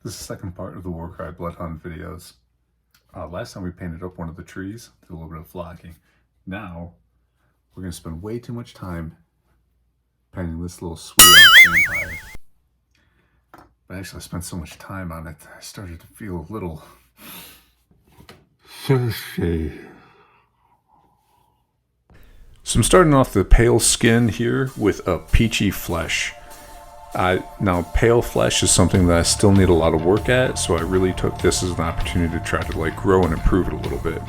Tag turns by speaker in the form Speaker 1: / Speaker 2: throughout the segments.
Speaker 1: This is the second part of the Warcry Blood Hunt videos. Last time we painted up one of the trees, did a little bit of flocking. Now, we're going to spend way too much time painting this little sweet vampire. But actually I spent so much time on it, I started to feel a little thirsty. So I'm starting off the pale skin here with a peachy flesh. Now pale flesh is something that I still need a lot of work at, so I really took this as an opportunity to try to grow and improve it a little bit.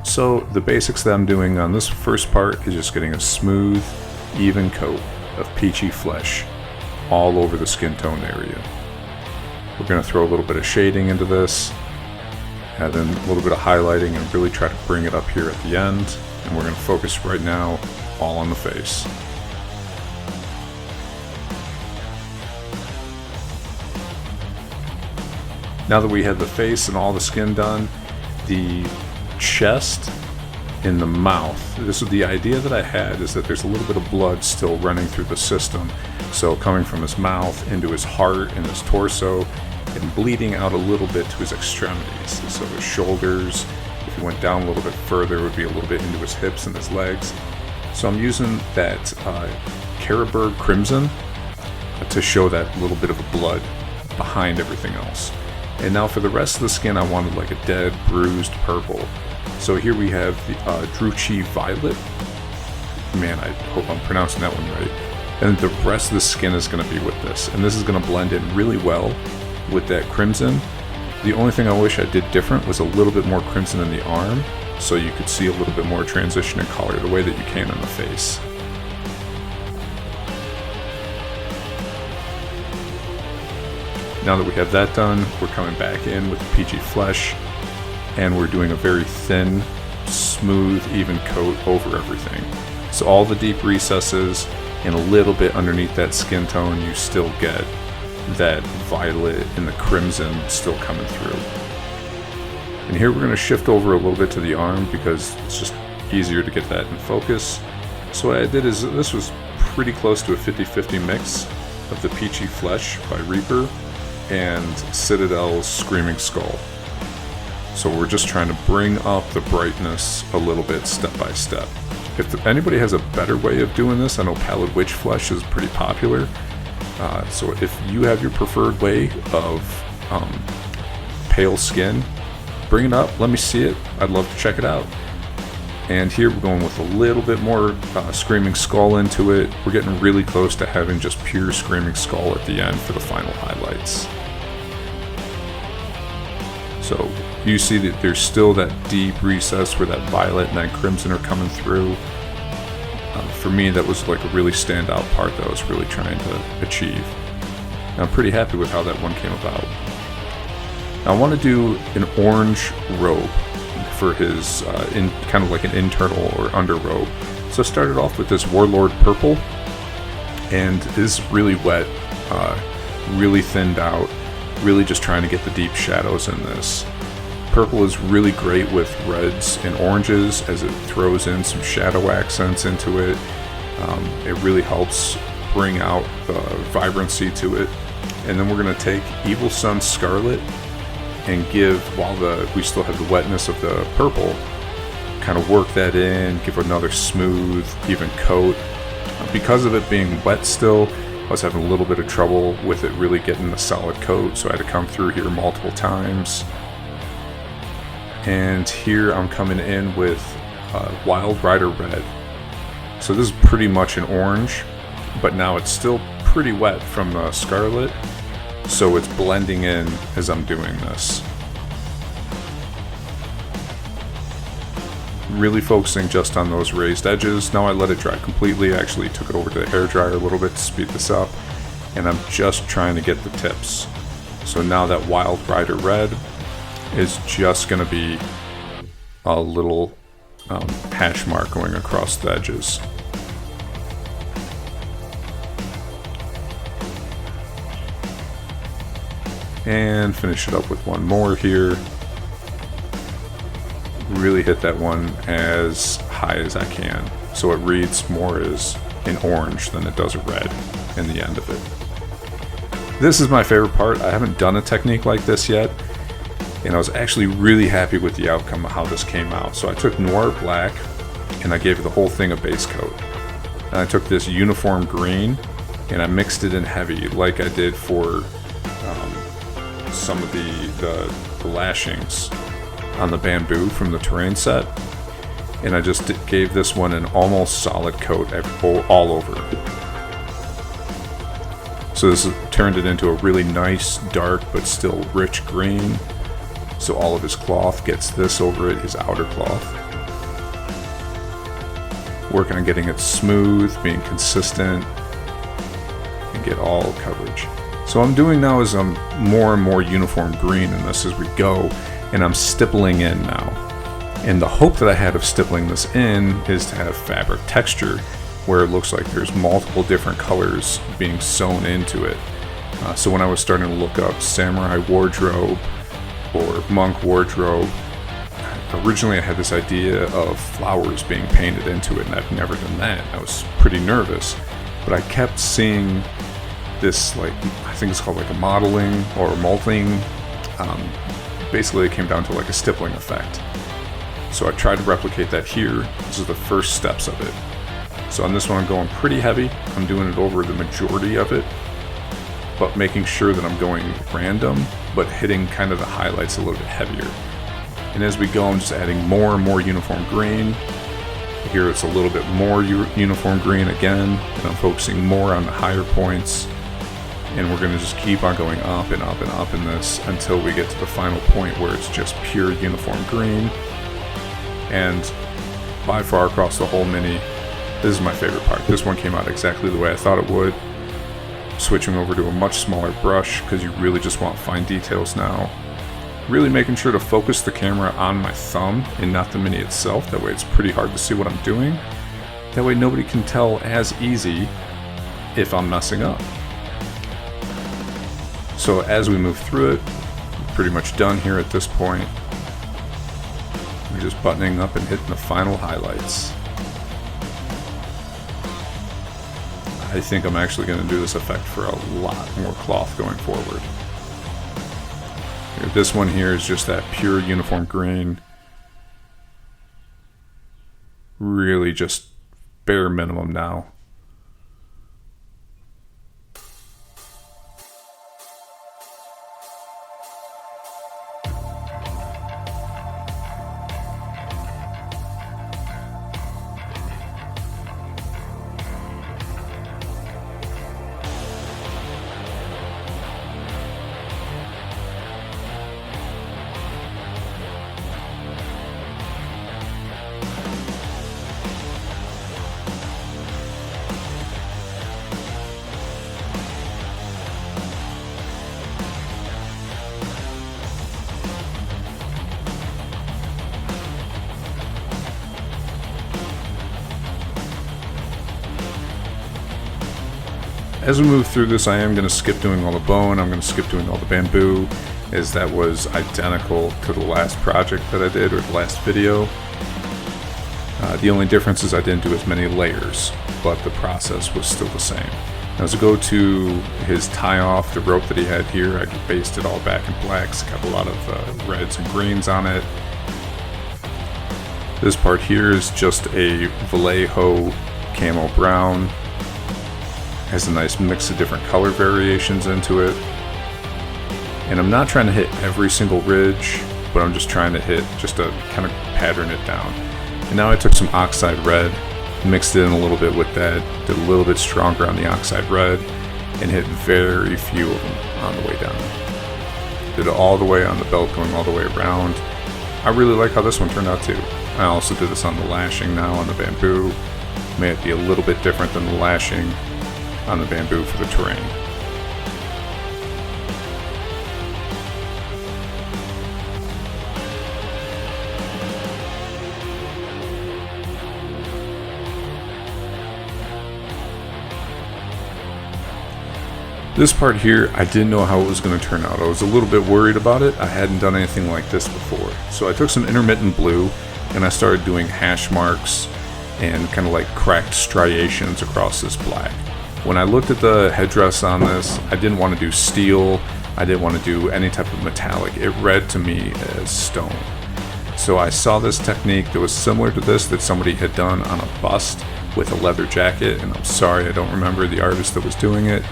Speaker 1: So the basics that I'm doing on this first part is just getting a smooth, even coat of peachy flesh all over the skin tone area. We're going to throw a little bit of shading into this, and then a little bit of highlighting, and really try to bring it up here at the end. And we're going to focus right now all on the face. Now that we have the face and all the skin done, the chest and the mouth, this is the idea that I had, is that there's a little bit of blood still running through the system. So coming from his mouth into his heart and his torso, and bleeding out a little bit to his extremities. So his shoulders, if he went down a little bit further, it would be a little bit into his hips and his legs. So I'm using that Caribou Crimson to show that little bit of a blood behind everything else. And now for the rest of the skin, I wanted like a dead, bruised purple. So here we have the Druchii Violet. Man, I hope I'm pronouncing that one right. And the rest of the skin is going to be with this. And this is going to blend in really well with that crimson. The only thing I wish I did different was a little bit more crimson in the arm, so you could see a little bit more transition in color the way that you can in the face. Now that we have that done, we're coming back in with the peachy flesh, and we're doing a very thin, smooth, even coat over everything. So all the deep recesses and a little bit underneath that skin tone, you still get that violet and the crimson still coming through. And here we're going to shift over a little bit to the arm because it's just easier to get that in focus. So what I did is, this was pretty close to a 50-50 mix of the peachy flesh by Reaper and Citadel's Screaming Skull. So we're just trying to bring up the brightness a little bit step by step. If anybody has a better way of doing this, I know Pallid Witch Flesh is pretty popular. So if you have your preferred way of pale skin, bring it up, let me see it. I'd love to check it out. And here we're going with a little bit more Screaming Skull into it. We're getting really close to having just pure Screaming Skull at the end for the final highlights. So you see that there's still that deep recess where that violet and that crimson are coming through. For me, that was like a really standout part that I was really trying to achieve. And I'm pretty happy with how that one came about. Now I want to do an orange robe for his, kind of like an internal or under robe. So I started off with this Warlord purple, and it is really wet, really thinned out, really just trying to get the deep shadows in this. Purple is really great with reds and oranges as it throws in some shadow accents into it. It really helps bring out the vibrancy to it. And then we're going to take Evil Sun Scarlet and give, while we still have the wetness of the purple, kind of work that in, give another smooth, even coat. Because of it being wet still, I was having a little bit of trouble with it really getting a solid coat, so I had to come through here multiple times. And here I'm coming in with Wild Rider Red. So this is pretty much an orange, but now it's still pretty wet from the scarlet, so it's blending in as I'm doing this. Really focusing just on those raised edges. Now I let it dry completely. I actually took it over to the hairdryer a little bit to speed this up, and I'm just trying to get the tips. So now that Wild Rider Red is just going to be a little hash mark going across the edges. And finish it up with one more here. Really hit that one as high as I can, so it reads more as an orange than it does a red in the end of it. This is my favorite part. I haven't done a technique like this yet, and I was actually really happy with the outcome of how this came out. So I took Noir Black, and I gave the whole thing a base coat. And I took this uniform green, and I mixed it in heavy, like I did for some of the lashings on the bamboo from the terrain set. And I just gave this one an almost solid coat all over. So this turned it into a really nice, dark, but still rich green. So all of his cloth gets this over it, his outer cloth. Work on getting it smooth, being consistent, and get all coverage. So what I'm doing now is I'm more and more uniform green in this as we go, and I'm stippling in now. And the hope that I had of stippling this in is to have fabric texture where it looks like there's multiple different colors being sewn into it. So when I was starting to look up samurai wardrobe or monk wardrobe, originally I had this idea of flowers being painted into it, and I've never done that. I was pretty nervous, but I kept seeing this, like, I think it's called like a modeling or molting. Basically it came down to like a stippling effect. So I tried to replicate that here. This is the first steps of it. So on this one I'm going pretty heavy. I'm doing it over the majority of it, but making sure that I'm going random, but hitting kind of the highlights a little bit heavier. And as we go, I'm just adding more and more uniform green. Here it's a little bit more uniform green again, and I'm focusing more on the higher points. And we're going to just keep on going up and up and up in this until we get to the final point where it's just pure uniform green. And by far across the whole mini, this is my favorite part. This one came out exactly the way I thought it would. Switching over to a much smaller brush because you really just want fine details now. Really making sure to focus the camera on my thumb and not the mini itself. That way it's pretty hard to see what I'm doing. That way nobody can tell as easy if I'm messing up. So as we move through it, we're pretty much done here at this point. We're just buttoning up and hitting the final highlights. I think I'm actually going to do this effect for a lot more cloth going forward. Here, this one here is just that pure uniform green. Really just bare minimum now. As we move through this, I am going to skip doing all the bone, I'm going to skip doing all the bamboo, as that was identical to the last project that I did, or the last video. The only difference is I didn't do as many layers, but the process was still the same. Now, as I go to his tie-off, the rope that he had here, I based it all back in blacks, got a lot of reds and greens on it. This part here is just a Vallejo camo brown. Has a nice mix of different color variations into it. And I'm not trying to hit every single ridge, but I'm just trying to hit just to kind of pattern it down. And now I took some oxide red, mixed it in a little bit with that, did a little bit stronger on the oxide red, and hit very few of them on the way down. Did it all the way on the belt, going all the way around. I really like how this one turned out too. I also did this on the lashing now on the bamboo. May it be a little bit different than the lashing on the bamboo for the terrain. This part here, I didn't know how it was going to turn out. I was a little bit worried about it. I hadn't done anything like this before. So I took some intermittent blue and I started doing hash marks and kind of like cracked striations across this black. When I looked at the headdress on this, I didn't want to do steel. I didn't want to do any type of metallic. It read to me as stone. So I saw this technique that was similar to this that somebody had done on a bust with a leather jacket, and I'm sorry I don't remember the artist that was doing it,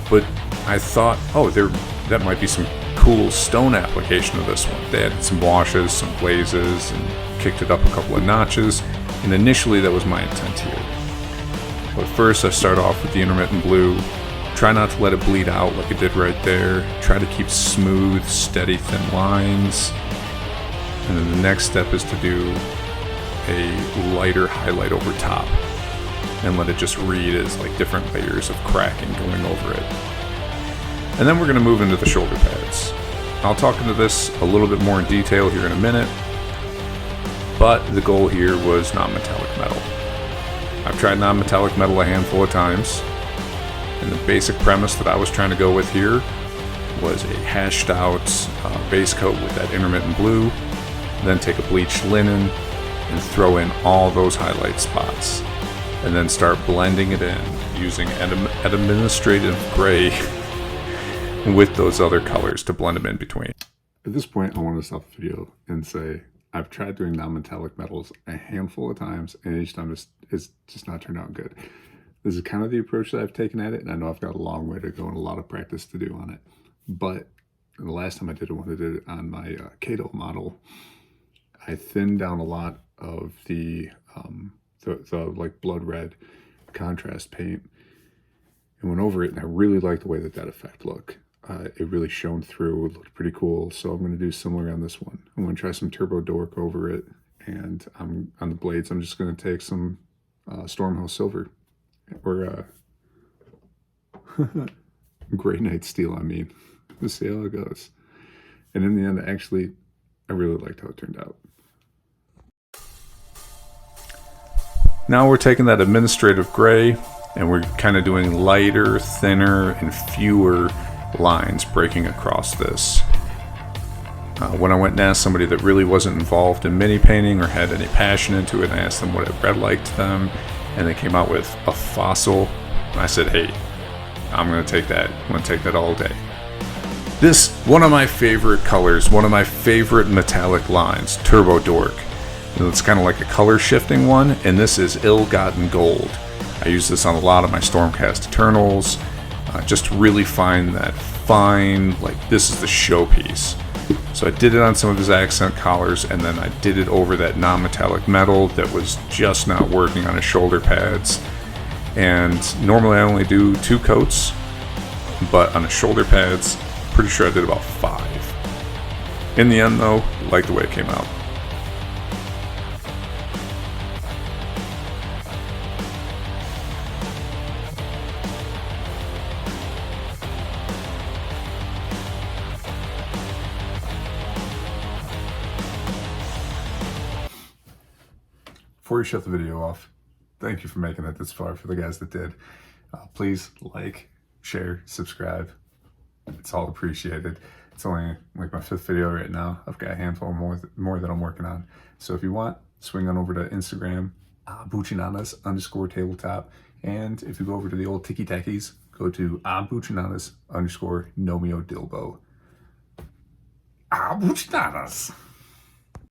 Speaker 1: but I thought, oh, that might be some cool stone application of this one. They added some washes, some glazes, and kicked it up a couple of notches, and initially that was my intent here. But first I start off with the intermittent blue, try not to let it bleed out like it did right there, try to keep smooth, steady, thin lines, and then the next step is to do a lighter highlight over top and let it just read as like different layers of cracking going over it. And then we're going to move into the shoulder pads. I'll talk into this a little bit more in detail here in a minute, but the goal here was non-metallic metal. I've tried non-metallic metal a handful of times, and the basic premise that I was trying to go with here was a hashed out base coat with that intermittent blue, then take a bleached linen and throw in all those highlight spots, and then start blending it in using an administrative gray with those other colors to blend them in between. At this point, I want to stop the video and say I've tried doing non-metallic metals a handful of times, and each time it's just not turned out good. This is kind of the approach that I've taken at it, and I know I've got a long way to go and a lot of practice to do on it. But the last time I did it, when I did it on my Kato model, I thinned down a lot of the like blood red contrast paint and went over it, and I really liked the way that effect looked. It really shone through. It looked pretty cool. So I'm going to do similar on this one. I'm going to try some Turbo Dork over it, and on the blades I'm just going to take some Stormhouse Silver, or Grey Knight Steel, I mean. We'll see how it goes. And in the end, actually, I really liked how it turned out. Now we're taking that administrative gray, and we're kind of doing lighter, thinner, and fewer lines breaking across this. When I went and asked somebody that really wasn't involved in mini painting or had any passion into it, and I asked them what it read like to them, and they came out with a fossil, and I said, hey, I'm going to take that. I'm going to take that all day. This, one of my favorite colors, one of my favorite metallic lines, Turbo Dork. It's kind of like a color shifting one, and this is Ill-Gotten Gold. I use this on a lot of my Stormcast Eternals, just to really find that fine, like this is the showpiece. So I did it on some of his accent collars, and then I did it over that non-metallic metal that was just not working on his shoulder pads. And normally I only do 2 coats, but on his shoulder pads, pretty sure I did about 5. In the end though, I like the way it came out. Before you shut the video off, thank you for making it this far. For the guys that did, please like, share, subscribe. It's all appreciated. It's only like my 5th video right now. I've got a handful more that I'm working on. So if you want, swing on over to Instagram, buchinanas_tabletop. And if you go over to the old Tiki Takis, go to buchinanas_nomio dilbo. Buchinanas.